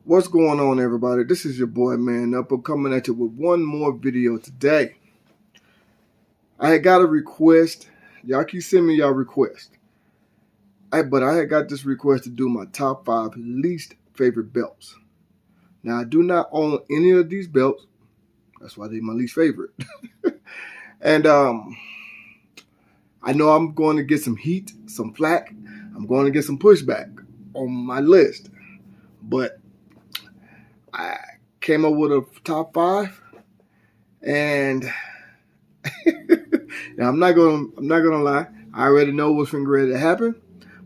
What's going on, everybody? This is your boy Man Up. I'm coming at you with one more video today. I had got a request. Y'all keep sending me y'all requests. But I had got this request to do my top 5 least favorite belts. Now, I do not own any of these belts. That's why they're my least favorite. And I know I'm going to get some heat, some flack. I'm going to get some pushback on my list. But I came up with a top 5, and now I'm not gonna lie. I already know what's ready to happen,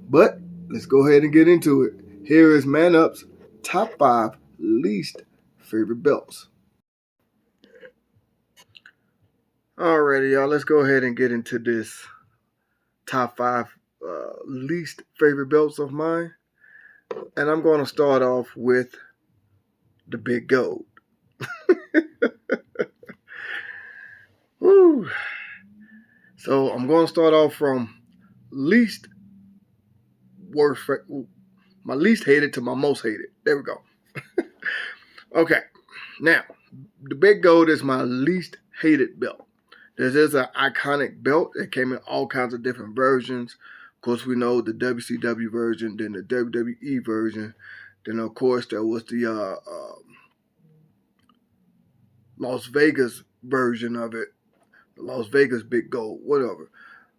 but let's go ahead and get into it. Here is Man Up's top 5 least favorite belts. Alrighty, y'all. Let's go ahead and get into this top 5 least favorite belts of mine, and I'm going to start off with the Big Gold. Woo. So I'm going to start off from least worst, my least hated to my most hated. There we go. Okay, now the Big Gold is my least hated belt. This is an iconic belt. It came in all kinds of different versions. Of course, we know the WCW version, then the WWE version. Then, of course, there was the Las Vegas version of it. The Las Vegas Big Gold, whatever.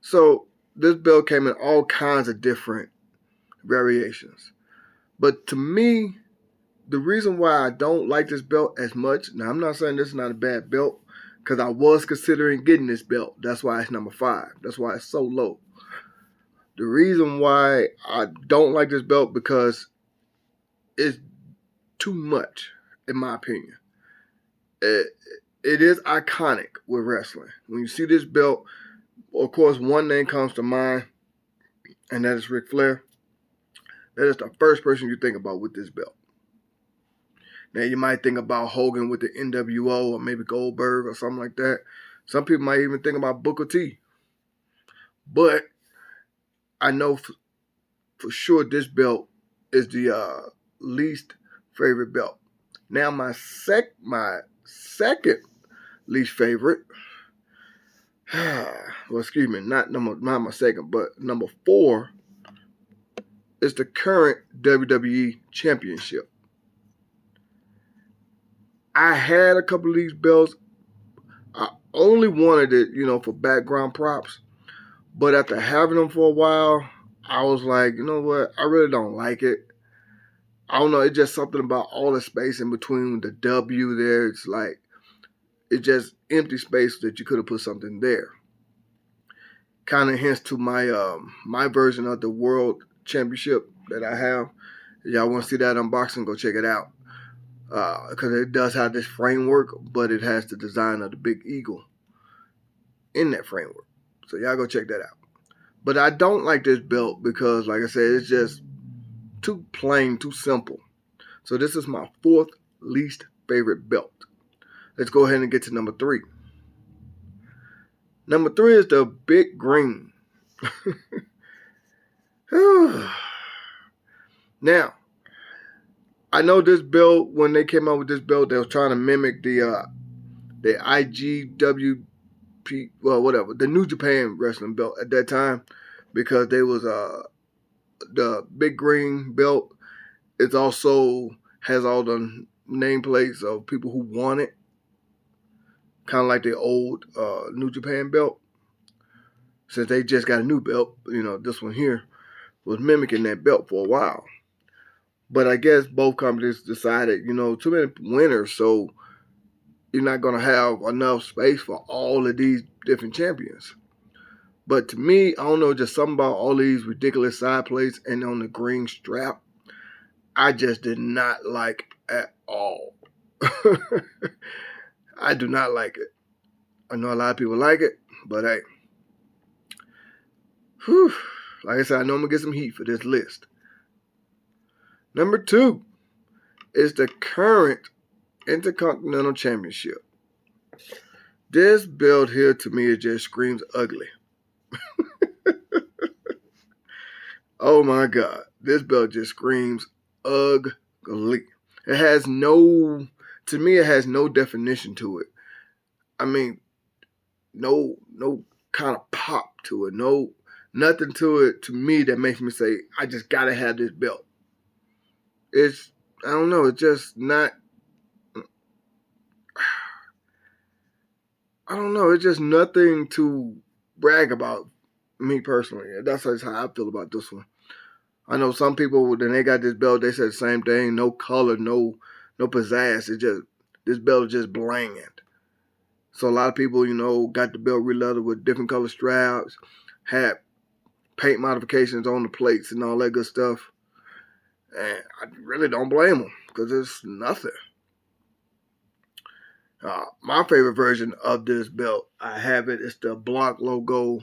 So this belt came in all kinds of different variations. But to me, the reason why I don't like this belt as much, now I'm not saying this is not a bad belt, because I was considering getting this belt. That's why it's number 5. That's why it's so low. The reason why I don't like this belt, because it's too much, in my opinion. It is iconic with wrestling. When you see this belt, of course, one name comes to mind, and that is Ric Flair. That is the first person you think about with this belt. Now, you might think about Hogan with the NWO, or maybe Goldberg or something like that. Some people might even think about Booker T. But I know for sure this belt is the least favorite belt. Now, my second least favorite, well, excuse me, not my second, but number 4 is the current WWE Championship. I had a couple of these belts. I only wanted it, for background props. But after having them for a while, I was like, you know what? I really don't like it. I don't know. It's just something about all the space in between the W there. It's like, it's just empty space that you could have put something there. Kind of hints to my my version of the World Championship that I have. If y'all want to see that unboxing, go check it out. Because it does have this framework, but it has the design of the big eagle in that framework. So y'all go check that out. But I don't like this belt because, like I said, it's just too plain, too simple. So this is my 4th least favorite belt. Let's go ahead and get to number 3. Number 3 is the Big Green. Now, I know this belt, when they came out with this belt, they was trying to mimic the IGWP, well, whatever, the New Japan wrestling belt at that time, because they was the Big Green belt. It also has all the nameplates of people who won it, kind of like the old New Japan belt. Since they just got a new belt, this one here was mimicking that belt for a while. But I guess both companies decided, too many winners, so you're not going to have enough space for all of these different champions. But to me, I don't know, just something about all these ridiculous side plates and on the green strap, I just did not like at all. I do not like it. I know a lot of people like it, but hey. Whew, like I said, I know I'm going to get some heat for this list. Number 2 is the current Intercontinental Championship. This belt here, to me, it just screams ugly. Oh my God. This belt just screams ugly. It has no, to me, it has no definition to it. I mean, no kind of pop to it. Nothing to it to me that makes me say, I just gotta have this belt. It's, I don't know, it's just not, I don't know, it's just nothing to brag about, me personally. That's just how I feel about this one. I know some people, when they got this belt, they said the same thing. No color, no pizzazz. It just, this belt is just bland. So a lot of people, got the belt re-leathered with different color straps, had paint modifications on the plates and all that good stuff. And I really don't blame them because it's nothing. My favorite version of this belt, I have it. It's the block logo,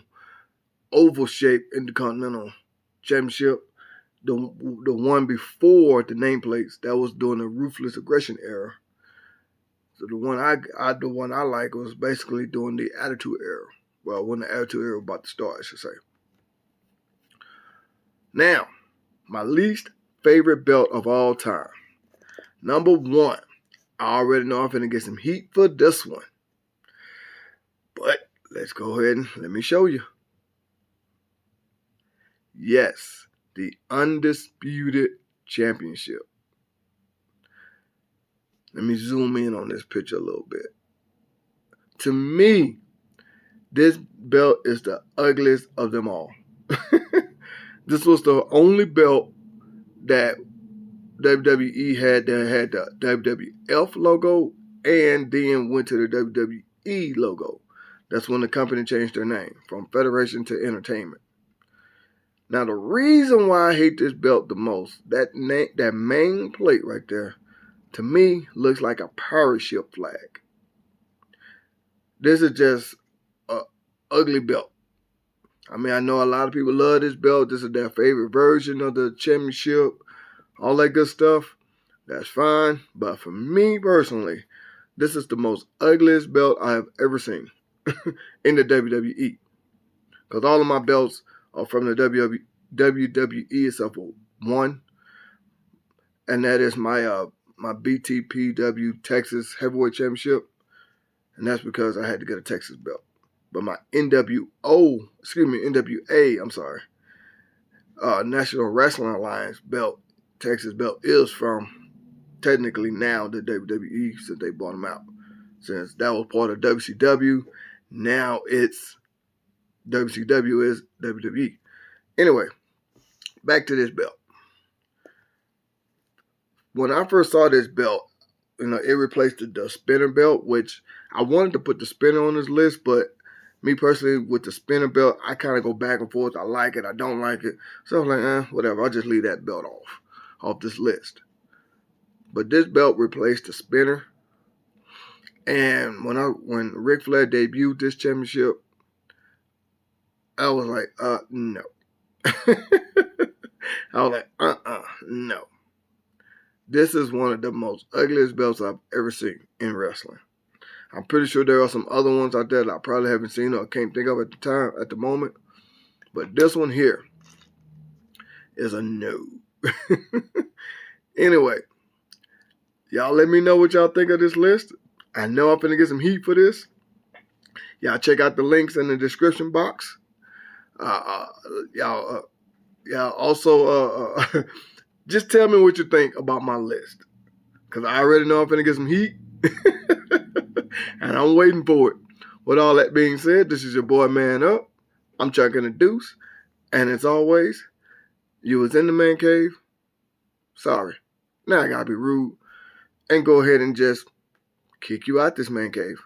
oval shaped Intercontinental Championship. The one before the nameplates, that was during the Ruthless Aggression era. So the one I like was basically during the Attitude era. Well, when the Attitude era was about to start, I should say. Now, my least favorite belt of all time. Number one. I already know I'm finna get some heat for this one. But let's go ahead and let me show you. Yes, the Undisputed Championship. Let me zoom in on this picture a little bit. To me, this belt is the ugliest of them all. This was the only belt that WWE had that had the WWF logo and then went to the WWE logo. That's when the company changed their name from Federation to Entertainment. Now, the reason why I hate this belt the most, that main plate right there, to me, looks like a pirate ship flag. This is just an ugly belt. I mean, I know a lot of people love this belt. This is their favorite version of the championship. All that good stuff. That's fine. But for me personally, this is the most ugliest belt I have ever seen in the WWE. Because all of my belts are from the WWE except for one. And that is my my BTPW Texas Heavyweight Championship. And that's because I had to get a Texas belt. But my NWA, National Wrestling Alliance belt, Texas belt, is from technically now the WWE since they bought them out. Since that was part of WCW, now it's WCW is WWE. Anyway, back to this belt. When I first saw this belt, it replaced the spinner belt, which I wanted to put the spinner on this list, but me personally, with the spinner belt, I kind of go back and forth. I like it, I don't like it. So I was like, whatever, I'll just leave that belt off this list. But this belt replaced the spinner. And when Ric Flair debuted this championship, I was like, no. I was like, no. This is one of the most ugliest belts I've ever seen in wrestling. I'm pretty sure there are some other ones out there that I probably haven't seen or can't think of at the moment. But this one here is a no. Anyway, y'all let me know what y'all think of this list. I know I'm finna get some heat for this. Y'all check out the links in the description box. Y'all also just tell me what you think about my list. Because I already know I'm finna get some heat. And I'm waiting for it. With all that being said, this is your boy Man Up. I'm Chucking the Deuce. And as always, you was in the man cave. Sorry. Now I gotta be rude and go ahead and just kick you out this man cave.